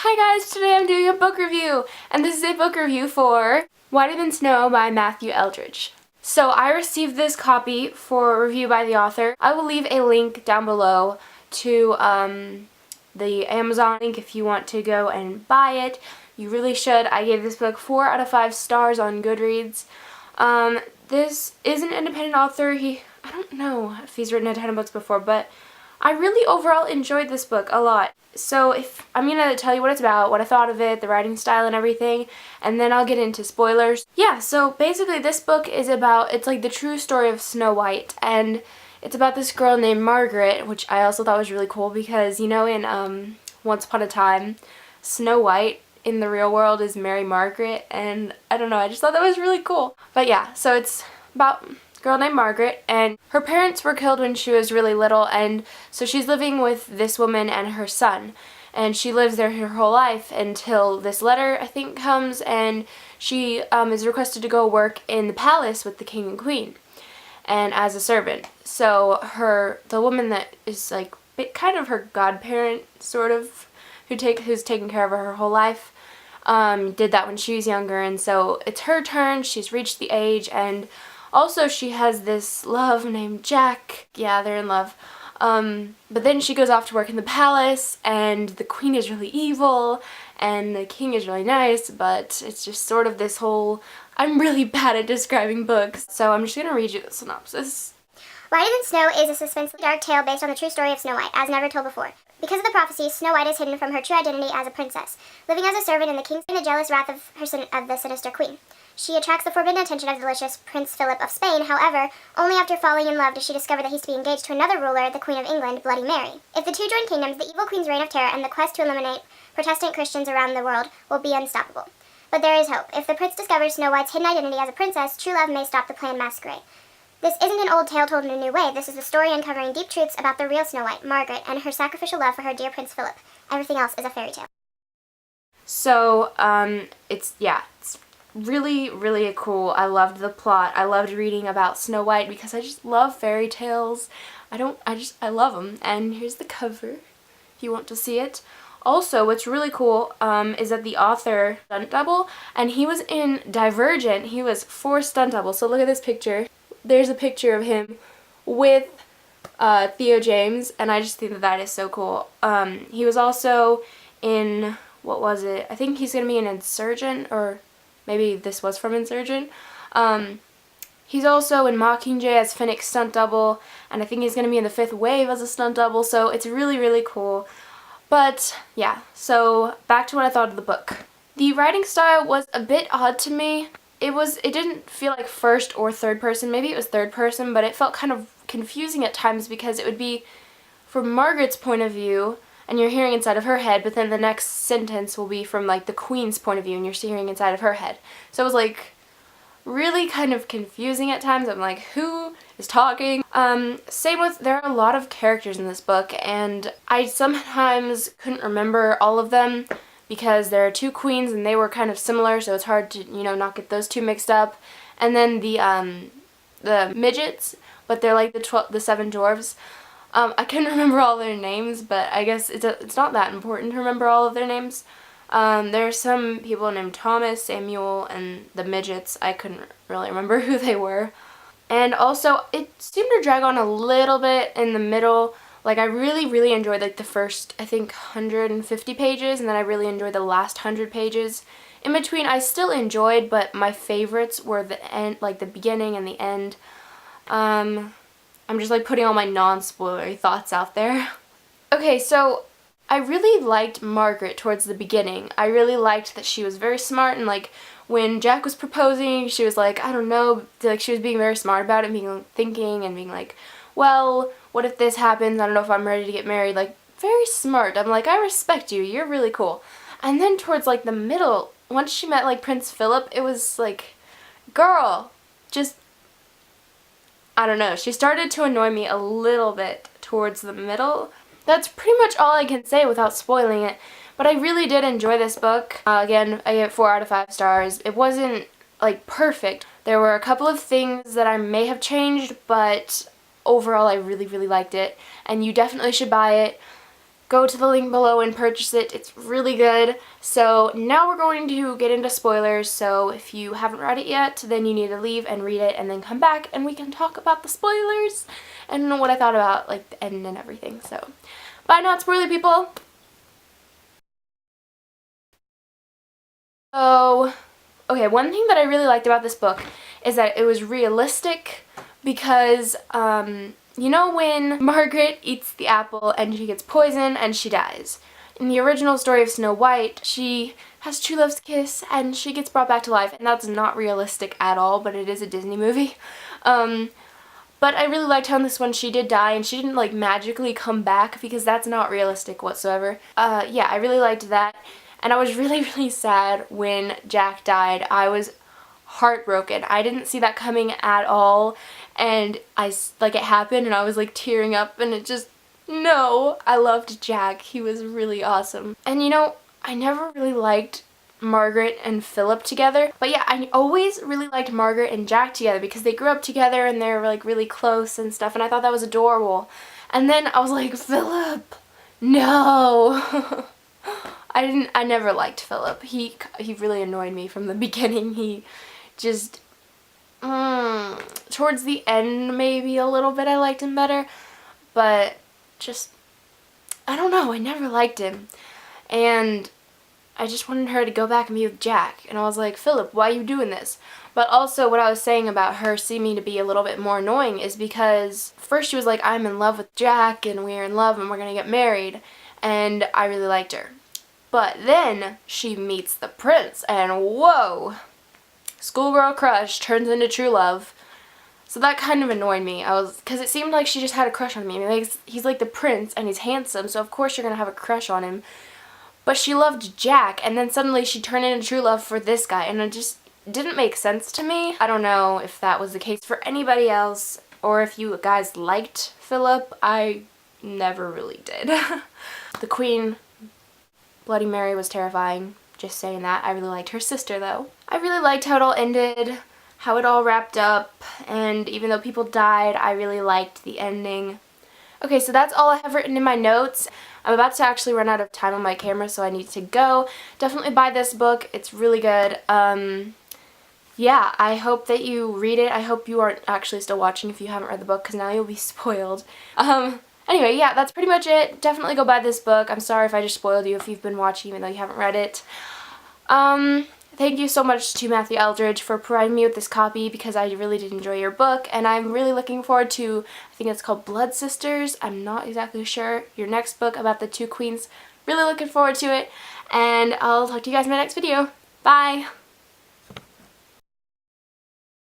Hi guys, today I'm doing a book review, and this is a book review for Whiter Than Snow by Matthew Eldridge. So I received this copy for review by the author. I will leave a link down below to the Amazon link if you want to go and buy it. You really should. I gave this book 4 out of 5 stars on Goodreads. This is an independent author. I don't know if he's written a ton of books before, but I really overall enjoyed this book a lot. So I'm going to tell you what it's about, what I thought of it, the writing style and everything, and then I'll get into spoilers. Yeah, so basically this book is about, it's like the true story of Snow White, and it's about this girl named Margaret, which I also thought was really cool because, you know, in Once Upon a Time, Snow White in the real world is Mary Margaret, and I don't know, I just thought that was really cool. But yeah, so it's about girl named Margaret, and her parents were killed when she was really little, and so she's living with this woman and her son, and she lives there her whole life until this letter, I think, comes, and she is requested to go work in the palace with the king and queen, and as a servant. So the woman that is like kind of her godparent, sort of, who's taken care of her whole life, did that when she was younger, and so it's her turn. She's reached the age, and also she has this love named Jack. Yeah, they're in love. But then she goes off to work in the palace, and the queen is really evil, and the king is really nice, but it's just sort of this whole... I'm really bad at describing books, so I'm just going to read you the synopsis. Whiter Than Snow is a suspenseful dark tale based on the true story of Snow White, as never told before. Because of the prophecy, Snow White is hidden from her true identity as a princess, living as a servant in the king's and the jealous wrath of the sinister queen. She attracts the forbidden attention of the delicious Prince Philip of Spain. However, only after falling in love does she discover that he's to be engaged to another ruler, the Queen of England, Bloody Mary. If the two join kingdoms, the evil queen's reign of terror and the quest to eliminate Protestant Christians around the world will be unstoppable. But there is hope. If the prince discovers Snow White's hidden identity as a princess, true love may stop the planned masquerade. This isn't an old tale told in a new way. This is the story uncovering deep truths about the real Snow White, Margaret, and her sacrificial love for her dear Prince Philip. Everything else is a fairy tale. So, it's really, really cool. I loved the plot. I loved reading about Snow White because I just love fairy tales. I love them. And here's the cover, if you want to see it. Also, what's really cool is that the author stunt double, and he was in Divergent. He was 4 stunt doubles. So look at this picture. There's a picture of him with Theo James, and I just think that that is so cool. He was also in, what was it? I think he's going to be an Insurgent, or maybe this was from Insurgent. He's also in Mockingjay as Finnick's stunt double, and I think he's going to be in The Fifth Wave as a stunt double, so it's really, really cool. But, yeah, so back to what I thought of the book. The writing style was a bit odd to me. It didn't feel like first or third person. Maybe it was third person, but it felt kind of confusing at times because it would be from Margaret's point of view, and you're hearing inside of her head, but then the next sentence will be from like the queen's point of view, and you're hearing inside of her head. So it was like really kind of confusing at times. I'm like, who is talking? Same with, there are a lot of characters in this book, and I sometimes couldn't remember all of them because there are 2 queens and they were kind of similar, so it's hard to, you know, not get those 2 mixed up. And then the midgets, but they're like the 7 dwarves. I couldn't remember all their names, but I guess it's not that important to remember all of their names. There are some people named Thomas, Samuel, and the midgets. I couldn't really remember who they were. And also, it seemed to drag on a little bit in the middle. Like, I really, really enjoyed, like, the first, I think, 150 pages, and then I really enjoyed the last 100 pages. In between, I still enjoyed, but my favorites were the end, like, the beginning and the end. I'm just, like, putting all my non-spoilery thoughts out there. Okay, so I really liked Margaret towards the beginning. I really liked that she was very smart, and, like, when Jack was proposing, she was like, I don't know, like, she was being very smart about it, thinking and being like, well, what if this happens? I don't know if I'm ready to get married. Like, very smart. I'm like, I respect you. You're really cool. And then towards, like, the middle, once she met, like, Prince Philip, it was like, girl, just, I don't know. She started to annoy me a little bit towards the middle. That's pretty much all I can say without spoiling it. But I really did enjoy this book. Again, I gave it 4 out of 5 stars. It wasn't, like, perfect. There were a couple of things that I may have changed, but overall I really, really liked it. And you definitely should buy it. go to the link below and purchase it. It's really good. So now we're going to get into spoilers, so if you haven't read it yet, then you need to leave and read it and then come back and we can talk about the spoilers and what I thought about like the end and everything. So bye, not spoiler people! So, okay, one thing that I really liked about this book is that it was realistic because, you know when Margaret eats the apple and she gets poisoned and she dies? In the original story of Snow White, she has true love's kiss and she gets brought back to life, and that's not realistic at all, but it is a Disney movie. But I really liked how in this one she did die and she didn't like magically come back because that's not realistic whatsoever. Yeah, I really liked that. And I was really, really sad when Jack died. I was heartbroken. I didn't see that coming at all. And it happened and I was like tearing up and it just, no. I loved Jack. He was really awesome. And you know, I never really liked Margaret and Philip together. But yeah, I always really liked Margaret and Jack together because they grew up together and they were like really close and stuff. And I thought that was adorable. And then I was like, Philip, no. I never liked Philip. He really annoyed me from the beginning. He just, towards the end maybe a little bit I liked him better, but just, I don't know, I never liked him. And I just wanted her to go back and be with Jack. And I was like, Philip, why are you doing this? But also what I was saying about her seeming to be a little bit more annoying is because first she was like, I'm in love with Jack and we're in love and we're gonna get married. And I really liked her. But then she meets the prince and whoa, schoolgirl crush turns into true love. So that kind of annoyed me. Because it seemed like she just had a crush on me. I mean, he's like the prince and he's handsome, so of course you're going to have a crush on him. But she loved Jack and then suddenly she turned into true love for this guy and it just didn't make sense to me. I don't know if that was the case for anybody else or if you guys liked Philip. I never really did. The Queen, Bloody Mary, was terrifying. Just saying that. I really liked her sister though. I really liked how it all ended, how it all wrapped up, and even though people died, I really liked the ending. Okay, so that's all I have written in my notes. I'm about to actually run out of time on my camera, so I need to go. Definitely buy this book. It's really good. Yeah, I hope that you read it. I hope you aren't actually still watching if you haven't read the book, because now you'll be spoiled. Anyway, yeah, that's pretty much it. Definitely go buy this book. I'm sorry if I just spoiled you if you've been watching even though you haven't read it. Thank you so much to Matthew Eldridge for providing me with this copy because I really did enjoy your book and I'm really looking forward to, I think it's called Blood Sisters, I'm not exactly sure, your next book about the two queens. Really looking forward to it and I'll talk to you guys in my next video. Bye!